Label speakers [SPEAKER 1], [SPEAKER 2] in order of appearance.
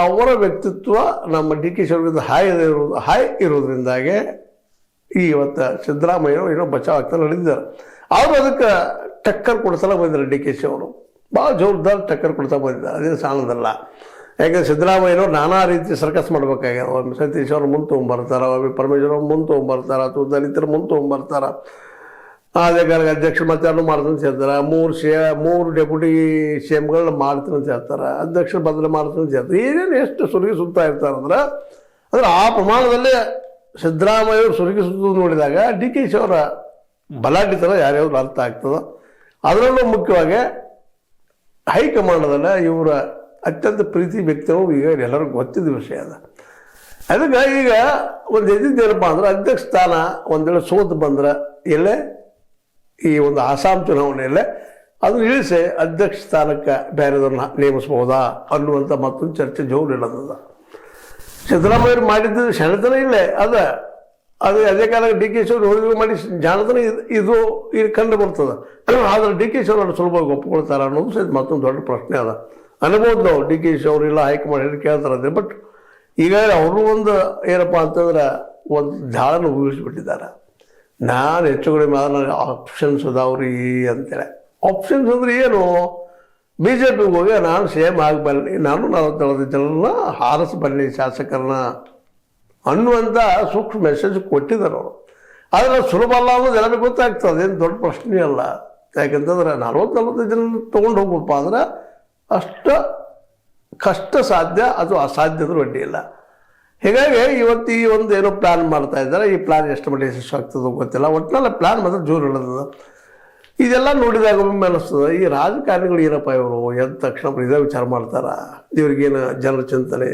[SPEAKER 1] ಅವರ ವ್ಯಕ್ತಿತ್ವ ನಮ್ಮ ಡಿ ಕೆ ಶಿವಕುಮಾರ್ ಹಾಯ್ ಇರೋದ್ರಿಂದಾಗೆ ಇವತ್ತು ಸಿದ್ದರಾಮಯ್ಯ ಏನೋ ಬಚಾವ್ ಆಗ್ತಾ ನಡೆದಿದ್ದಾರೆ. ಅವರು ಅದಕ್ಕೆ ಟಕ್ಕರ್ ಕೊಡ್ಸಲ ಬಂದಿದ್ದಾರೆ. ಡಿ ಕೆ ಶಿ ಅವರು ಭಾಳ ಜೋರ್ದಾರ್ ಟಕ್ಕರ್ ಕೊಡ್ತಾ ಬಂದಿದ್ದಾರೆ. ಅದೇನು ಸಾಣದಲ್ಲ. ಯಾಕಂದ್ರೆ ಸಿದ್ದರಾಮಯ್ಯನವ್ರು ನಾನಾ ರೀತಿ ಸರ್ಕಸ್ ಮಾಡ್ಬೇಕಾಗ್ಯದ. ಒಮ್ಮೆ ಸತೀಶ್ ಅವ್ರು ಮುಂದೆ ತೊಗೊಂಬರ್ತಾರೆ, ಒಮ್ಮೆ ಪರಮೇಶ್ವರ್ ಅವ್ರು ಮುಂದೆ ತೊಗೊಂಬರ್ತಾರೆ, ಅಥವಾ ದಲಿತರು ಮುಂದೆ ತೊಗೊಂಬರ್ತಾರೆ. ಅದೇ ಕಾಲಕ್ಕೆ ಅಧ್ಯಕ್ಷರು ಮತ್ತೆ ಯಾರು ಮಾಡ್ತೀನಿ ಅಂತ ಹೇಳ್ತಾರೆ. ಮೂರು ಡೆಪ್ಯೂಟಿ ಸಿ ಎಮ್ಗಳನ್ನ ಮಾಡ್ತೀನಿ ಅಂತ ಹೇಳ್ತಾರೆ. ಅಧ್ಯಕ್ಷರು ಬದಲು ಮಾಡ್ತೀನಿ ಅಂತ ಹೇಳ್ತಾರೆ. ಏನೇನು ಎಷ್ಟು ಸುರುಗಿ ಸುತ್ತಾ ಇರ್ತಾರೆ ಅಂದ್ರೆ ಆ ಪ್ರಮಾಣದಲ್ಲಿ ಸಿದ್ದರಾಮಯ್ಯ ಅವರು ಸುರುಗಿ ಸುತ್ತೋದು ನೋಡಿದಾಗ ಡಿ ಕೆ ಶಿ ಅವರ ಬಲಾಢ್ಯತನ ಯಾರ್ಯಾವ್ದು ಅರ್ಥ ಆಗ್ತದೆ. ಅದರಲ್ಲೂ ಮುಖ್ಯವಾಗಿ ಹೈಕಮಾಂಡದಲ್ಲ ಇವರ ಅತ್ಯಂತ ಪ್ರೀತಿ ವ್ಯಕ್ತಿಗಳು ಈಗ ಎಲ್ಲರಿಗೂ ಗೊತ್ತಿದ್ದ ವಿಷಯ ಅದ. ಅದಕ್ಕೆ ಈಗ ಒಂದು ಎದ್ದಿದ್ದೇನಪ್ಪ ಅಂದ್ರೆ ಅಧ್ಯಕ್ಷ ಸ್ಥಾನ ಒಂದು ವೇಳೆ ಸೋತು ಬಂದ್ರೆ ಎಲ್ಲೇ ಈ ಒಂದು ಆಸಾಂ ಚುನಾವಣೆಯಲ್ಲೇ ಅದನ್ನು ಇಳಿಸಿ ಅಧ್ಯಕ್ಷ ಸ್ಥಾನಕ್ಕೆ ಬೇರೆದವ್ರನ್ನ ನೇಮಿಸ್ಬೋದಾ ಅನ್ನುವಂಥ ಮತ್ತೊಂದು ಚರ್ಚೆ ಜೋರು ಇಡೋದ. ಸಿದ್ದರಾಮಯ್ಯರು ಮಾಡಿದ್ದು ಸೆಣತನ ಇಲ್ಲೇ ಅದು ಅದೇ ಕಾಲಕ್ಕೆ ಡಿ ಕೆ ಶಿ ಅವರು ಹೋಗಿ ಮಾಡಿ ಜಾಣತನ ಇದು ಕಂಡು ಬರ್ತದೆ. ಆದರೆ ಡಿ ಕೆ ಶಿ ಅವರು ಸುಲಭವಾಗಿ ಒಪ್ಕೊಳ್ತಾರೆ ಅನ್ನೋದು ಸಹಿತ ಮತ್ತೊಂದು ದೊಡ್ಡ ಪ್ರಶ್ನೆ ಅದ. ಅನ್ಬೋದು ನಾವು ಡಿ ಕೆ ಶಿ ಅವರೆಲ್ಲ ಹೈಕಮಾಂಡ್ ಹೇಳಿ ಕೇಳ್ತಾರೆ. ಬಟ್ ಈಗ ಅವರು ಒಂದು ಏನಪ್ಪ ಅಂತಂದ್ರೆ ಒಂದು ಜಾಳನ್ನು ಊಹಿಸ್ಬಿಟ್ಟಿದ್ದಾರೆ. ನಾನು ಹೆಚ್ಚು ಕಡಿಮೆ ನನಗೆ ಆಪ್ಷನ್ಸ್ ಅದಾವ್ರಿ ಅಂತೇಳಿ. ಆಪ್ಷನ್ಸ್ ಅಂದ್ರೆ ಏನು? ಬಿ ಜೆ ಪಿಗೆ ಹೋಗಿ ನಾನು ಸೇಮ್ ಆಗಬಲ್ಲೆ, ನಾನು 44 ಜನರನ್ನ ಹಾರಿಸಬಲ್ಲೆ ಶಾಸಕರನ್ನ ಅನ್ನುವಂಥ ಸೂಕ್ಷ್ಮ ಮೆಸೇಜ್ ಕೊಟ್ಟಿದ್ದಾರೆ ಅವರು. ಆದರೆ ಸುಲಭ ಅಲ್ಲ ಅನ್ನೋದು ಎಲ್ಲರಿಗೂ ಗೊತ್ತಾಗ್ತದೆ. ಅದೇನು ದೊಡ್ಡ ಪ್ರಶ್ನೆ ಅಲ್ಲ. ಯಾಕೆಂತಂದ್ರೆ 40-45 ಜನ ತೊಗೊಂಡು ಹೋಗ್ಬೇಕಪ್ಪ ಅಂದ್ರೆ ಅಷ್ಟು ಕಷ್ಟ ಸಾಧ್ಯ, ಅದು ಅಸಾಧ್ಯ ಅಂದ್ರೆ ಅಡ್ಡಿ ಇಲ್ಲ. ಹೀಗಾಗಿ ಇವತ್ತು ಈ ಒಂದು ಏನೋ ಪ್ಲ್ಯಾನ್ ಮಾಡ್ತಾ ಇದ್ದಾರೆ. ಈ ಪ್ಲ್ಯಾನ್ ಎಷ್ಟು ಮಟ್ಟಿಗೆ ಯಶಸ್ವಿ ಆಗ್ತದೋ ಗೊತ್ತಿಲ್ಲ. ಒಟ್ಟಿನಲ್ಲಿ ಪ್ಲ್ಯಾನ್ ಮಾತ್ರ ಜೋರು ಇಡೋದು. ಇದೆಲ್ಲ ನೋಡಿದಾಗ ಒಮ್ಮೆ ಅನ್ನಿಸ್ತದೆ ಈ ರಾಜಕಾರಣಿಗಳು ಏನಪ್ಪ ಇವರು ಎದ್ದ ತಕ್ಷಣ ಇದೇ ವಿಚಾರ ಮಾಡ್ತಾರ, ಇವ್ರಿಗೇನು ಜನರ ಚಿಂತನೆ